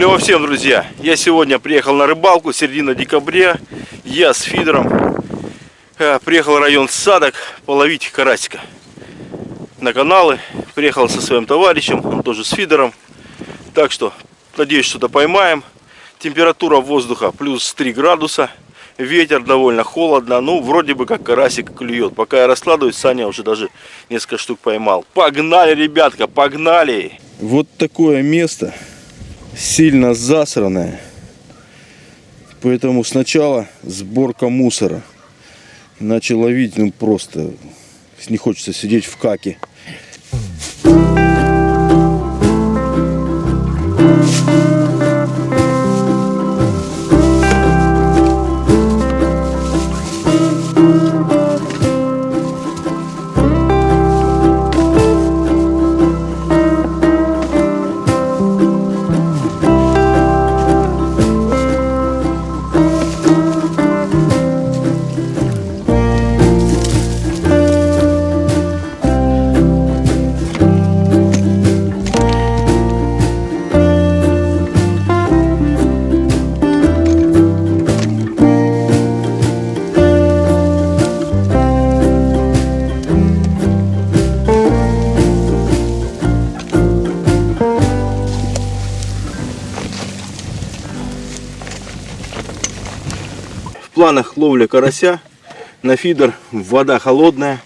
Клево всем, друзья! Я сегодня приехал на рыбалку, середина декабря. Я с фидером приехал в район Садок половить карасика на каналы. Приехал со своим товарищем, он тоже с фидером. Так что, надеюсь, что-то поймаем. Температура воздуха плюс 3 градуса. Ветер, довольно холодно. Ну, вроде бы как карасик клюет. Пока я раскладываюсь, Саня уже даже несколько штук поймал. Погнали, ребятка, погнали! Вот такое место. Сильно засранное. Поэтому сначала сборка мусора. Иначе ловить, ну просто не хочется сидеть в каке. В планах ловля карася на фидер. Вода холодная,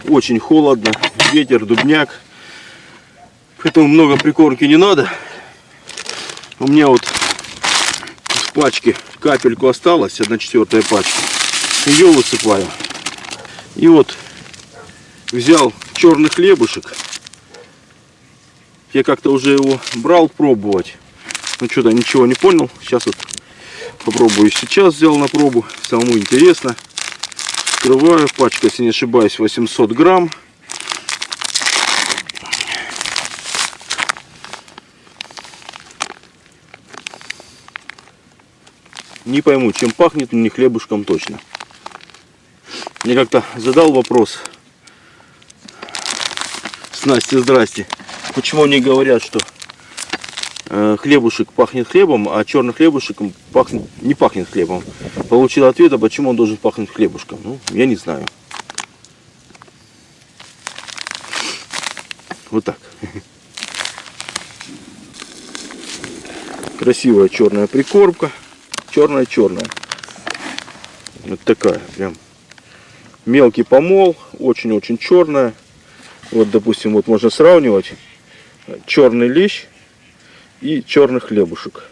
очень холодно, ветер, дубняк, поэтому много прикормки не надо. У меня вот в пачке капельку осталось, 1/4 пачки, ее высыпаю. И вот взял черный хлебушек. Я как-то уже его брал пробовать, но что-то ничего не понял. Сейчас вот попробую, сейчас взял на пробу, самому интересно. Открываю, пачка, если не ошибаюсь, 800 грамм. Не пойму, чем пахнет, не хлебушком точно. Мне как-то задал вопрос с Настей, здрасте, почему они говорят, что хлебушек пахнет хлебом, а черный хлебушек не пахнет хлебом. Получил ответ, а почему он должен пахнуть хлебушком. Ну, я не знаю. Вот так. Красивая черная прикормка. Черная-черная. Вот такая прям. Мелкий помол. Очень-очень черная. Вот, допустим, вот можно сравнивать. Черный лещ и черный хлебушек.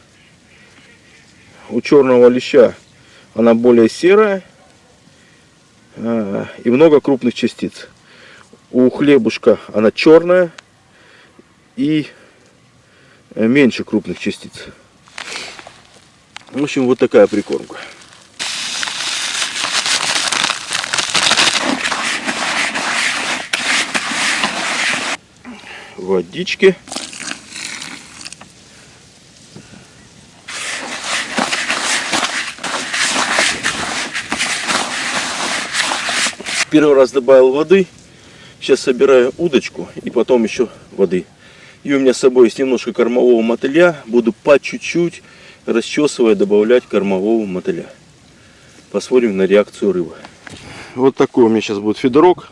У черного леща она более серая и много крупных частиц. У хлебушка она черная и меньше крупных частиц. В общем, вот такая прикормка. Водички. Первый раз добавил воды. Сейчас собираю удочку и потом еще воды. И у меня с собой есть немножко кормового мотыля. Буду по чуть-чуть, расчесывая, добавлять кормового мотыля. Посмотрим на реакцию рыбы. Вот такой у меня сейчас будет фидерок.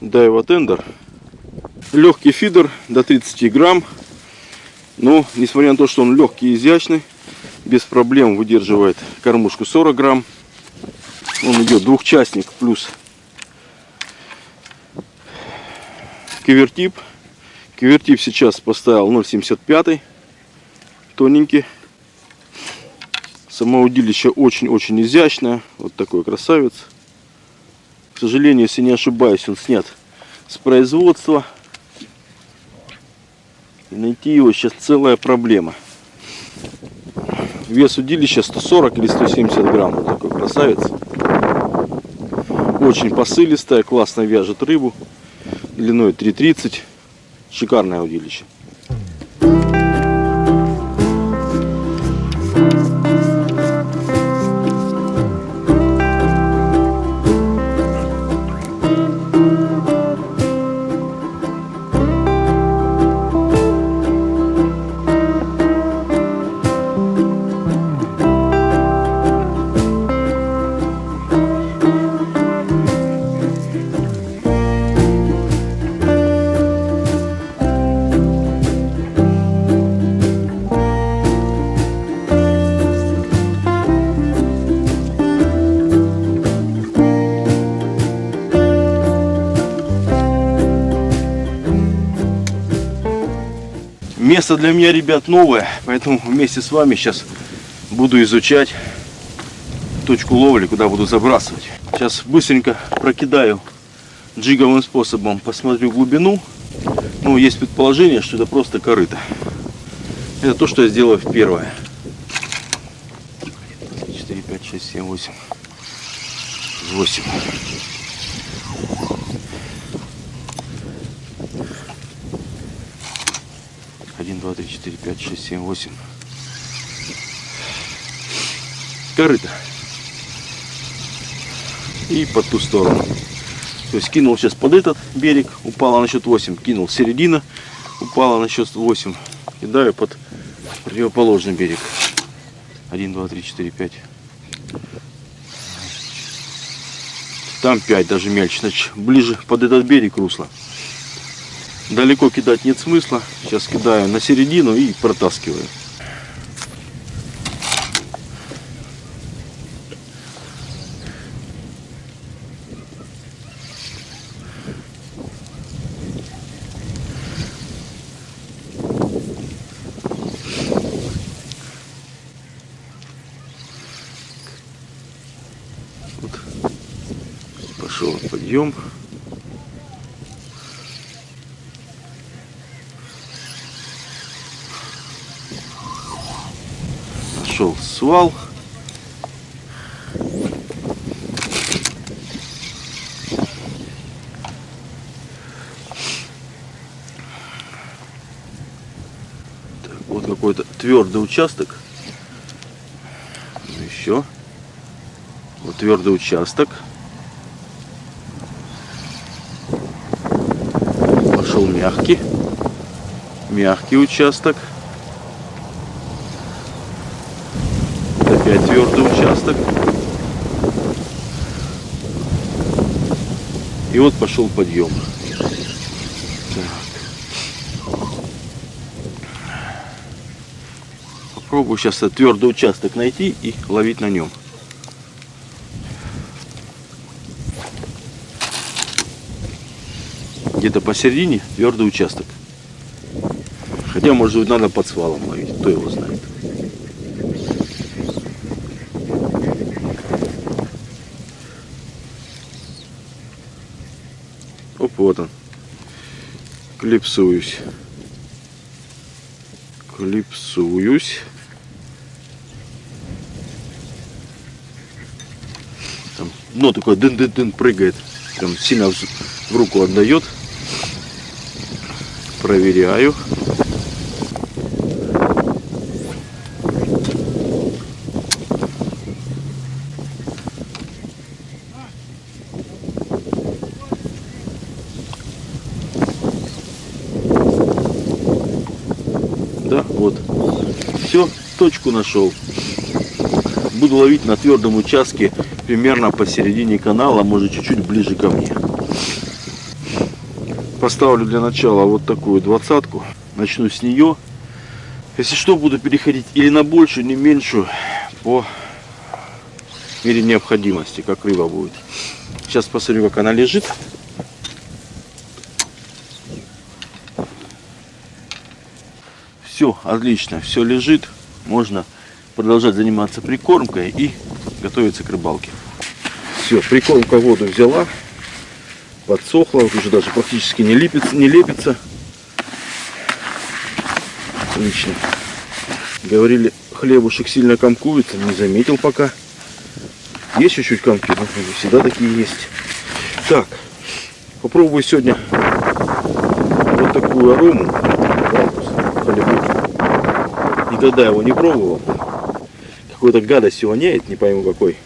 Daiwa Tender. Легкий фидер до 30 грамм. Но, несмотря на то, что он легкий и изящный, без проблем выдерживает кормушку 40 грамм. Он идет двухчастник плюс кивертип. Кивертип сейчас поставил 0,75, тоненький. Само удилище очень-очень изящное. Вот такой красавец. К сожалению, если не ошибаюсь, он снят с производства. И найти его сейчас целая проблема. Вес удилища 140 или 170 грамм. Вот такой красавец. Очень посылистая, классно вяжет рыбу. Длиной 3,30. Шикарное удилище. Место для меня, ребят, новое, поэтому вместе с вами сейчас буду изучать точку ловли, куда буду забрасывать. Сейчас быстренько прокидаю джиговым способом, посмотрю глубину. Ну, есть предположение, что это просто корыто. Это то, что я сделаю в первое. 4, 5, 6, 7, 8. 8. Один, два, три, четыре, пять, шесть, семь, восемь. Корыто. И под ту сторону. То есть кинул сейчас под этот берег, упала на счет 8. Кинул середина, упала на счет 8. Кидаю под противоположный берег. 1, 2, 3, 4, 5. Там 5, даже мельче. Значит, ближе под этот берег русло. Далеко кидать нет смысла. Сейчас кидаю на середину и протаскиваю. Вот. Пошел подъем. Нашел свал. Так, вот какой-то твердый участок. Еще. Вот твердый участок. Пошел мягкий. Мягкий участок. Опять твердый участок. И вот пошел подъем. Так. Попробую сейчас этот твердый участок найти и ловить на нем. Где-то посередине твердый участок. Хотя, может быть, надо под свалом ловить. Кто его знает. Оп, вот он. Клипсуюсь. Клипсуюсь. Там дно такое дын-дын-дын прыгает. Прям сильно в руку отдает. Проверяю. Да, вот. Все, точку нашел. Буду ловить на твердом участке примерно посередине канала, может чуть-чуть ближе ко мне. Поставлю для начала вот такую 20-ку. Начну с нее. Если что, буду переходить или на большую, или меньшую по мере необходимости, как рыба будет. Сейчас посмотрю, как она лежит. Все, отлично, все лежит. Можно продолжать заниматься прикормкой и готовиться к рыбалке. Все, прикормка в воду взяла. Подсохла, вот уже даже практически не лепится. Отлично. Говорили, хлебушек сильно комкуется, не заметил пока. Есть чуть-чуть комки, но всегда такие есть. Так, попробую сегодня вот такую арому. Никогда его не пробовал. Какой-то гадостью воняет, не пойму какой.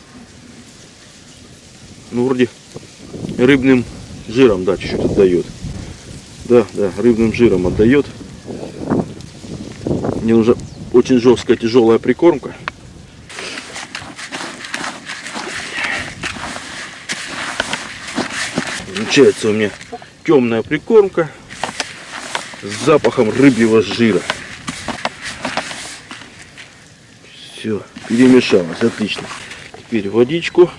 Ну, вроде рыбным жиром, да, чуть-чуть отдает. Да, рыбным жиром отдает. Мне нужна очень жесткая, тяжелая прикормка. Получается у меня темная прикормка с запахом рыбьего жира. Все, перемешалось, отлично. Теперь водичку.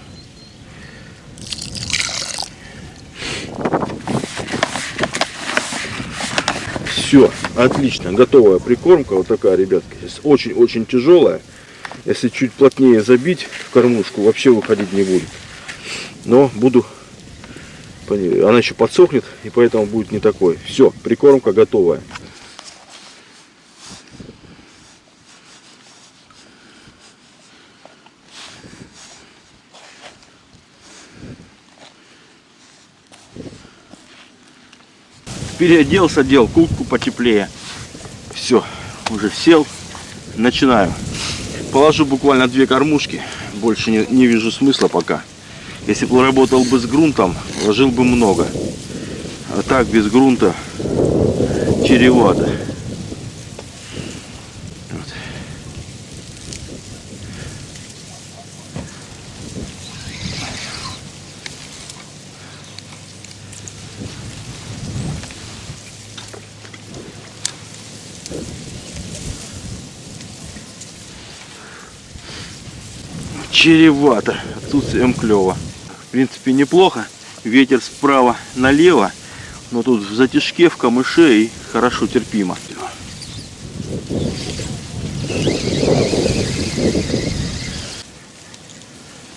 Все, отлично, готовая прикормка. Вот такая, ребятки. Очень-очень тяжелая. Если чуть плотнее забить в кормушку, вообще выходить не будет. Но буду... Она еще подсохнет, и поэтому будет не такой. Все, прикормка готовая. Переоделся, одел куртку потеплее. Все, уже сел. Начинаю. Положу буквально 2 кормушки. Больше не вижу смысла пока. Если бы работал бы с грунтом, ложил бы много. А так без грунта чревато. Вот. Чревато. Отсутствием клёва. В принципе неплохо. Ветер справа налево. Но тут в затяжке, в камыше и хорошо терпимо.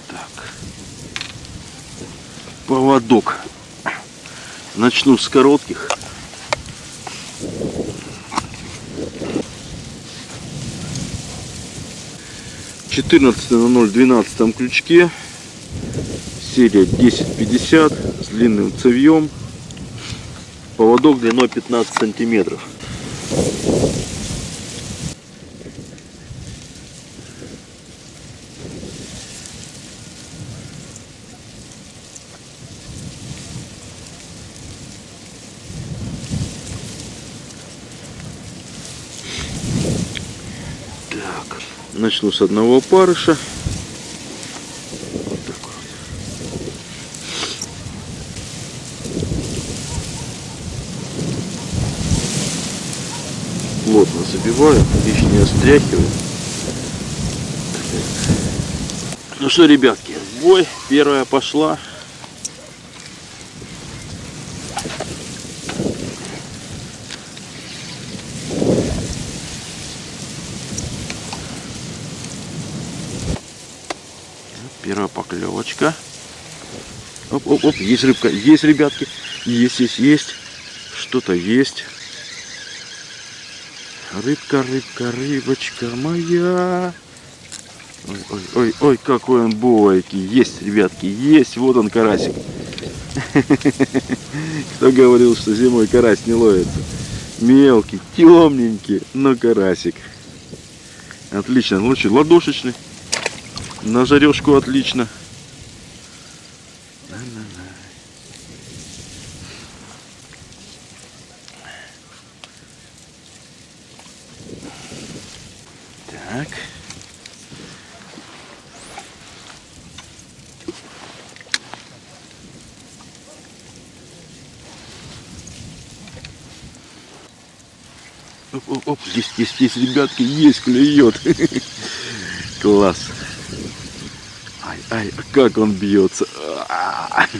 Так. Поводок. Начну с коротких. На 0,12 крючке, серия 1050 с длинным цевьем, поводок длиной 15 сантиметров. Начну с одного опарыша. Вот такой вот. Плотно забиваю, лишнее стряхиваю. Ну что, ребятки, в бой. Первая пошла. Первая поклевочка. Оп, оп, оп, есть рыбка, есть, ребятки, есть. Что-то есть. Рыбка, рыбочка моя. Ой, какой он бойкий. Есть, ребятки, есть. Вот он, карасик. Кто говорил, что зимой карась не ловится? Мелкий, темненький, но карасик. Отлично, лучше ладошечный. На жарежку отлично. Так. Оп, есть, ребятки, есть, клюет. Класс. Ай, как он бьется.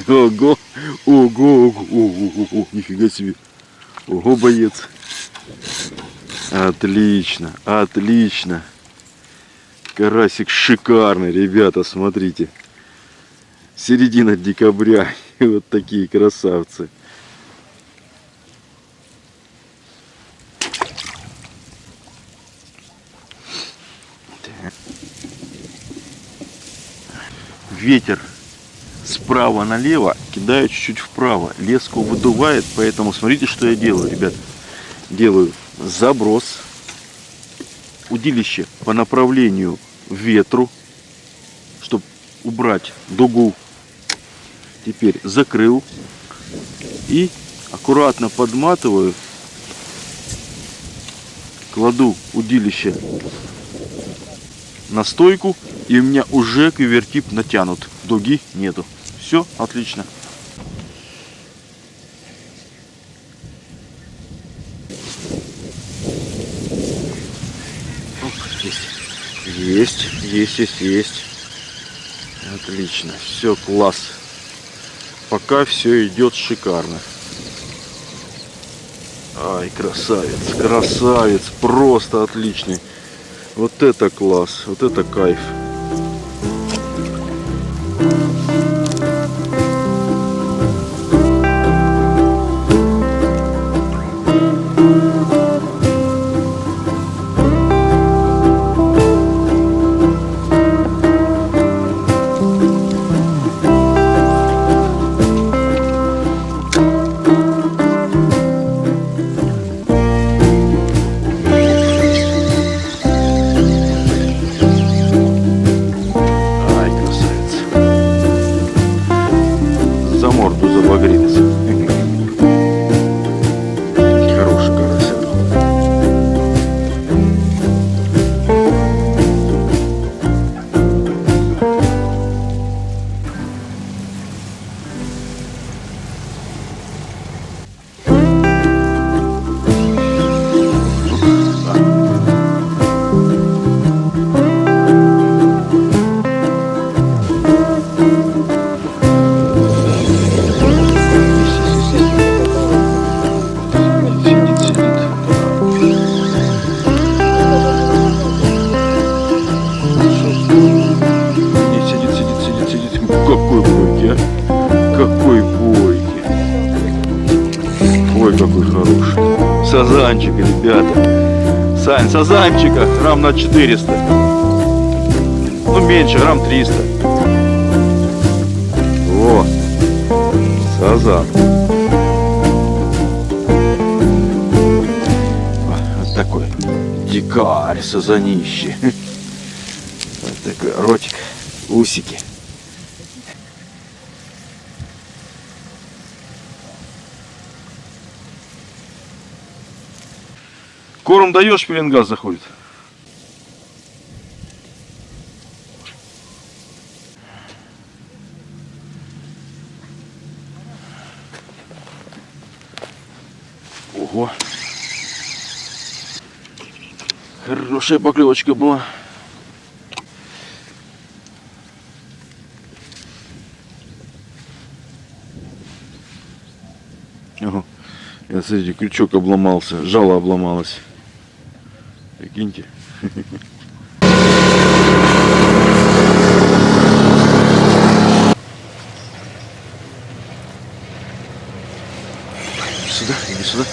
Ого, нифига себе. Ого, боец. Отлично. Карасик шикарный, ребята, смотрите. Середина декабря. И вот такие красавцы. Ветер справа налево, кидаю чуть-чуть вправо. Леску выдувает, поэтому смотрите, что я делаю, ребят. Делаю заброс. Удилище по направлению ветру, чтобы убрать дугу. Теперь закрыл. И аккуратно подматываю. Кладу удилище на стойку. И у меня уже квивертип натянут. Дуги нету. Все отлично. Оп, есть. Отлично. Все, класс. Пока все идет шикарно. Ай, красавец, красавец, просто отличный. Вот это класс, вот это кайф. Какой хороший. Сазанчик, ребята. Сань, сазанчика грамм на 400. Ну меньше, грамм 300. О, сазан. Вот такой дикарь, сазанище. Вот такой ротик, усики. Корм даешь, пеленгаз заходит. Ого. Хорошая поклевочка была. Ага. Я, смотрите, крючок обломался, жало обломалось. Прикиньте. Сюда, иди сюда.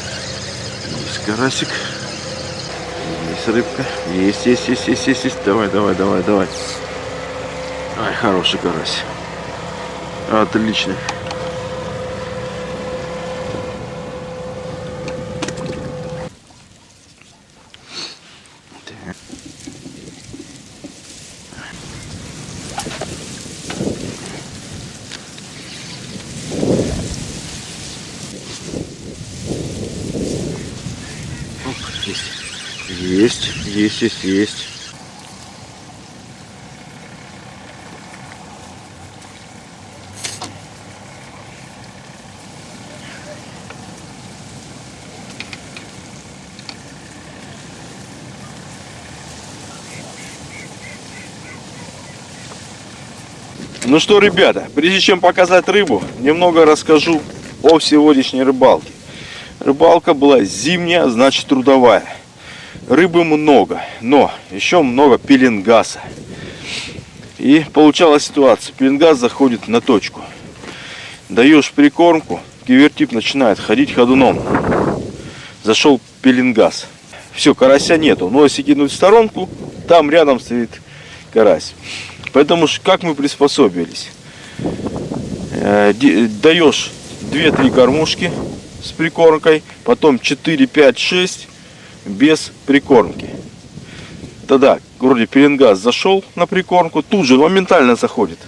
Есть карасик. Есть рыбка. Есть. Давай. Ай, хороший карась. Отлично. Есть. Ну что, ребята, прежде чем показать рыбу, немного расскажу о сегодняшней рыбалке. Рыбалка была зимняя, значит трудовая. Рыбы много, но еще много пеленгаса. И получалась ситуация. Пеленгас заходит на точку. Даешь прикормку, кивертип начинает ходить ходуном. Зашел пеленгас. Все, карася нету. Но если кинуть в сторонку, там рядом стоит карась. Поэтому как мы приспособились? Даешь 2-3 кормушки с прикормкой, потом 4, 5, 6 без прикормки. Тогда вроде пеленгас зашел на прикормку, тут же моментально заходит.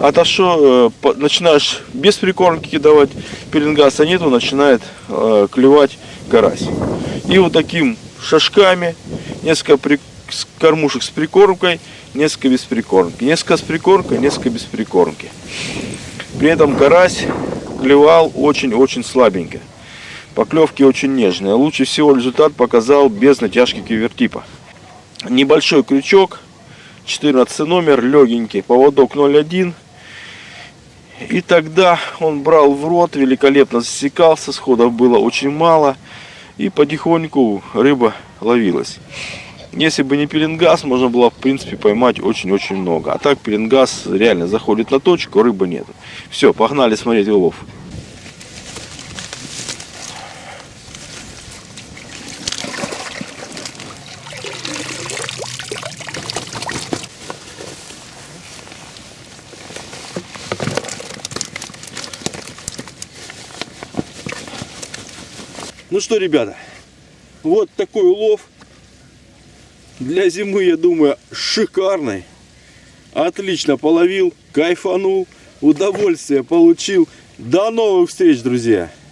Отошел, начинаешь без прикормки давать, пеленгаса нету, начинает клевать карась. И вот таким шажками несколько кормушек с прикормкой, несколько без прикормки, несколько с прикормкой, несколько без прикормки. При этом карась клевал очень-очень слабенько. Поклевки очень нежные. Лучше всего результат показал без натяжки кивертипа. Небольшой крючок, 14 номер, легенький, поводок 0,1. И тогда он брал в рот, великолепно засекался, сходов было очень мало. И потихоньку рыба ловилась. Если бы не пеленгаз, можно было в принципе поймать очень-очень много. А так пеленгаз реально заходит на точку, рыбы нет. Все, погнали смотреть улов. Ну что, ребята, вот такой улов. Для зимы, я думаю, шикарный. Отлично половил, кайфанул, удовольствие получил. До новых встреч, друзья!